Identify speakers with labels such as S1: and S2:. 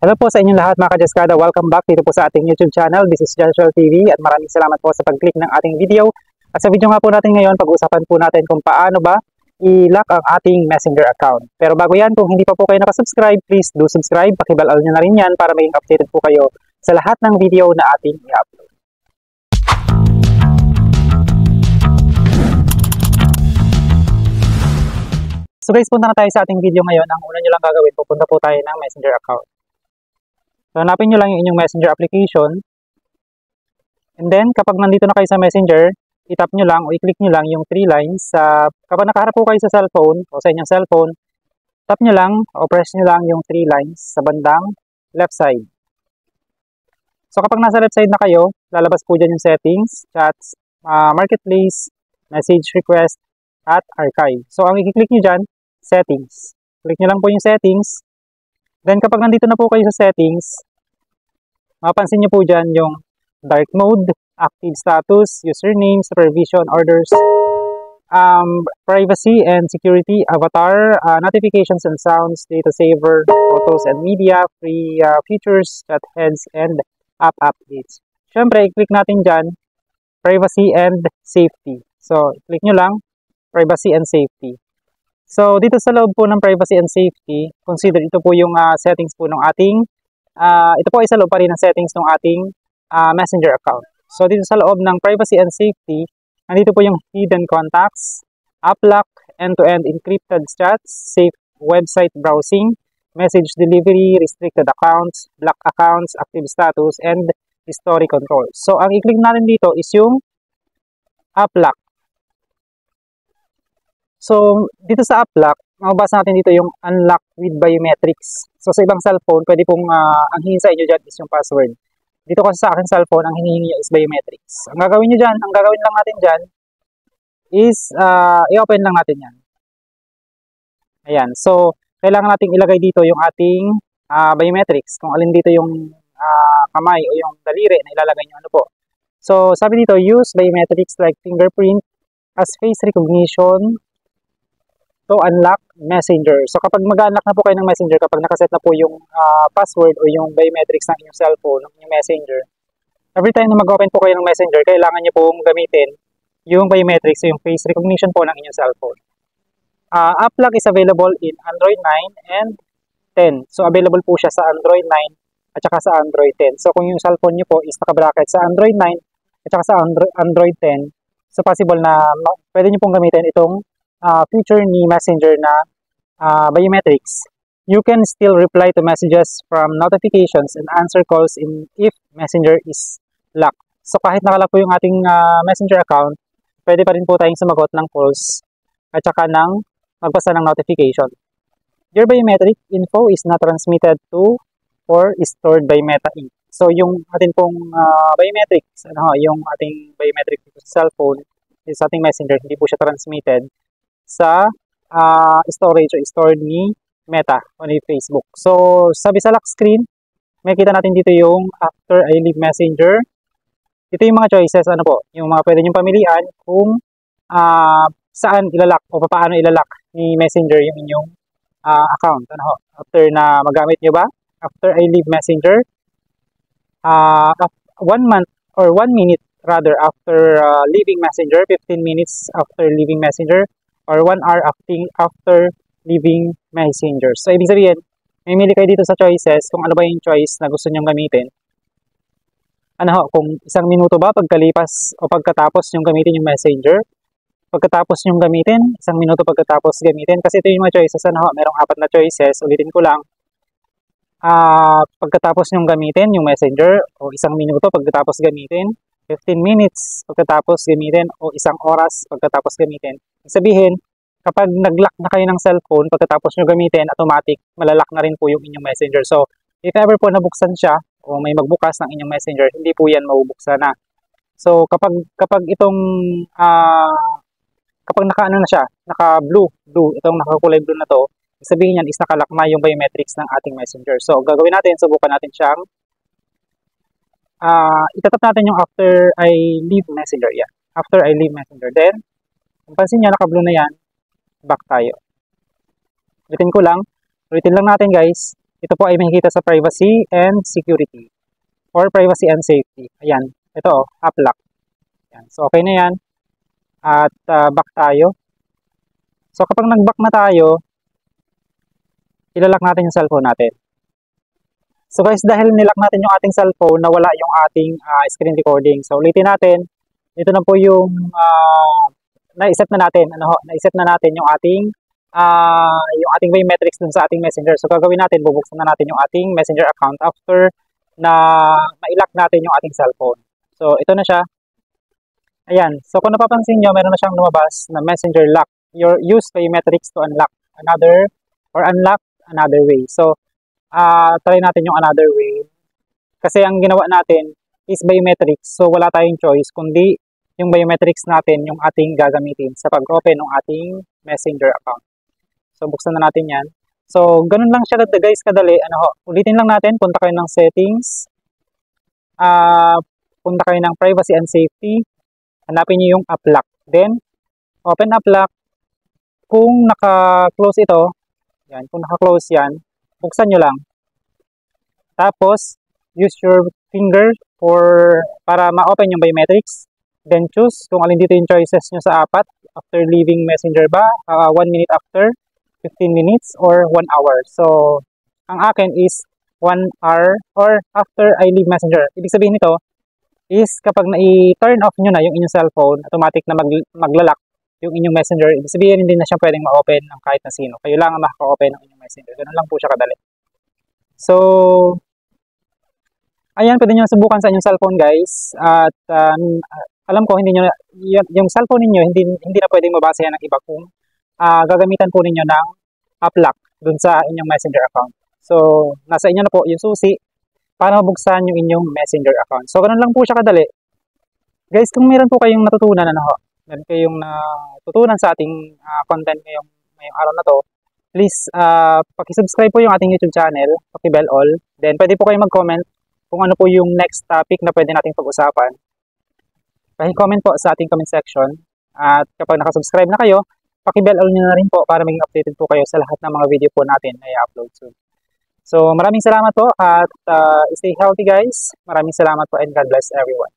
S1: Hello po sa inyong lahat mga kajaskada. Welcome back dito po sa ating YouTube channel. This is Joshua TV at maraming salamat po sa pag-click ng ating video. At sa video nga po natin ngayon, pag-uusapan po natin kung paano ba i-lock ang ating Messenger account. Pero bago yan, kung hindi pa po kayo nakasubscribe, please do subscribe. Pakibal-al nyo na rin yan para maging updated po kayo sa lahat ng video na ating i-upload. So guys, punta na tayo sa ating video ngayon. Ang una nyo lang gagawin, pupunta po tayo ng Messenger account. So, hanapin nyo lang yung inyong Messenger application. And then, kapag nandito na kayo sa Messenger, i-tap nyo lang o i-click nyo lang yung 3 lines. Kapag nakaharap po kayo sa cellphone o sa inyong cellphone, tap nyo lang o press nyo lang yung 3 lines sa bandang left side. So, kapag nasa left side na kayo, lalabas po dyan yung settings, chats, marketplace, message request, at archive. So, ang i-click nyo dyan, settings. Click nyo lang po yung settings. Then, kapag nandito na po kayo sa settings, mapapansin nyo po dyan yung dark mode, active status, username, supervision, orders, privacy and security, avatar, notifications and sounds, data saver, photos and media, free features, chat heads, and app updates. Siyempre, i-click natin dyan, privacy and safety. So, i-click nyo lang, privacy and safety. So, dito sa loob po ng privacy and safety, consider ito po yung settings po ng ating, ito po ay sa loob pa rin ng settings ng ating Messenger account. So, dito sa loob ng privacy and safety, nandito po yung hidden contacts, app lock, end-to-end encrypted chats, safe website browsing, message delivery, restricted accounts, block accounts, active status, and history control. So, ang i-click natin dito is yung app lock. So, dito sa app lock, mababasa natin dito yung unlock with biometrics. So, sa ibang cellphone, pwede pong ang hingin sa inyo dyan is yung password. Dito kasi sa akin cellphone, ang hinihingi nyo is biometrics. Ang gagawin nyo dyan, ang gagawin lang natin dyan is i-open lang natin yan. Ayan. So, kailangan natin ilagay dito yung ating biometrics. Kung alin dito yung kamay o yung daliri na ilalagay nyo ano po. So, sabi dito, use biometrics like fingerprint as face recognition to unlock Messenger. So, kapag mag-unlock na po kayo ng Messenger, kapag nakaset na po yung password o yung biometrics ng inyong cellphone, ng inyong Messenger, every time na mag-open po kayo ng Messenger, kailangan nyo pong gamitin yung biometrics o yung face recognition po ng inyong cellphone. App lock is available in Android 9 and 10. So, available po siya sa Android 9 at saka sa Android 10. So, kung yung cellphone nyo po is naka-bracket sa Android 9 at saka sa Android 10, so possible na pwede nyo pong gamitin itong feature ni Messenger na biometrics. You can still reply to messages from notifications and answer calls if Messenger is locked. So kahit nakalock po yung ating Messenger account, pwede pa rin po tayong sumagot ng calls at saka ng magbasa ng notification. Your biometric info is not transmitted to or is stored by Meta Inc. So yung ating pong biometrics, yung ating biometric sa cellphone, sa ating Messenger, hindi po siya transmitted sa storage o stored ni Meta o ni Facebook. So, sabi sa lock screen, may kita natin dito yung after I leave Messenger. Ito yung mga choices, ano po, yung mga pwede nyo pamilihan kung saan ilalak o paano ilalak ni Messenger yung inyong account. Ano, after na magamit nyo ba? After I leave Messenger, 1 month or 1 minute rather after leaving Messenger, 15 minutes after leaving Messenger, or 1 hour after leaving Messenger. So, ibig sabihin, mamili kayo dito sa choices kung ano ba yung choice na gusto nyong gamitin. Kung 1 minuto ba pagkalipas o pagkatapos nyong gamitin yung Messenger, pagkatapos nyong gamitin, 1 minuto pagkatapos gamitin, kasi ito yung mga choices, merong 4 na choices, ulitin ko lang, pagkatapos nyong gamitin yung Messenger, o 1 minuto pagkatapos gamitin, 15 minutes pagkatapos gamitin, o 1 oras pagkatapos gamitin. Sabihin, kapag nag-lock na kayo ng cellphone, pagkatapos nyo gamitin, automatic, malalock na rin po yung inyong Messenger. So, if ever po nabuksan siya, o may magbukas ng inyong Messenger, hindi po yan mabubuksan na. So, kapag itong, kapag naka-ano na siya, naka-blue, itong nakakulay blue na to, sabihin yan is nakalock na yung biometrics ng ating Messenger. So, gagawin natin, subukan natin siyang, itatap natin yung after I leave Messenger. Yeah. After I leave Messenger. Then, kung pansin nyo, naka-blue na yan, back tayo. Ulitin ko lang. Ulitin lang natin guys. Ito po ay makikita sa privacy and security or privacy and safety. Ayan, ito app lock. Ayan. So okay na yan. At back tayo. So kapag nag-back na tayo, ilalak natin yung cellphone natin. So guys, dahil nilak natin yung ating cellphone, nawala yung ating screen recording. So ulitin natin. Ito na po yung na-set na natin. Na-set na natin yung ating biometrics dun sa ating messenger. So gagawin natin, bubuksan na natin yung ating messenger account after na ma-lock natin yung ating cellphone. So ito na siya. Ayan. So kung napapansin nyo, meron na siyang lumabas na messenger lock. Use biometrics to unlock another way. So try natin yung another way. Kasi ang ginawa natin is biometrics. So wala tayong choice kundi yung biometrics natin yung ating gagamitin sa pag-open ng ating messenger account. So buksan na natin yan. So ganun lang siya guys kadali. Ulitin lang natin, punta kayo ng settings. Punta kayo ng privacy and safety. Hanapin niyo yung app lock. Then open app lock. Kung naka-close ito, yan, kung naka-close yan, buksan nyo lang. Tapos use your finger para ma-open yung biometrics. Then choose kung alin dito yung choices nyo sa apat. After leaving messenger ba, 1 minute after, 15 minutes, or 1 hour. So, ang akin is 1 hour or after I leave messenger. Ibig sabihin nito is kapag na-turn off nyo na yung inyong cellphone, automatic na maglalak yung inyong messenger. Ibig sabihin hindi na siya pwedeng ma-open ng kahit na sino. Kayo lang ang makaka-open ng inyong messenger. Ganun lang po siya kadali. So, ayan, pwede nyo subukan sa inyong cellphone guys. At alam ko, yung cellphone ninyo, hindi na pwedeng mabasa yan ng iba kung gagamitan po ninyo ng app lock dun sa inyong messenger account. So, nasa inyo na po yung susi para mabuksan yung inyong messenger account. So, ganun lang po siya kadali. Guys, kung meron po kayong natutunan, meron kayong natutunan sa ating content ngayong araw na to, please, paki-subscribe po yung ating YouTube channel, paki-bell all. Then, pwede po kayong mag-comment kung ano po yung next topic na pwede nating pag-usapan. Paki-comment po sa ating comment section. At kapag nakasubscribe na kayo, paki-bell all nyo na rin po para maging updated po kayo sa lahat ng mga video po natin na i-upload soon. So maraming salamat po at stay healthy guys. Maraming salamat po and God bless everyone.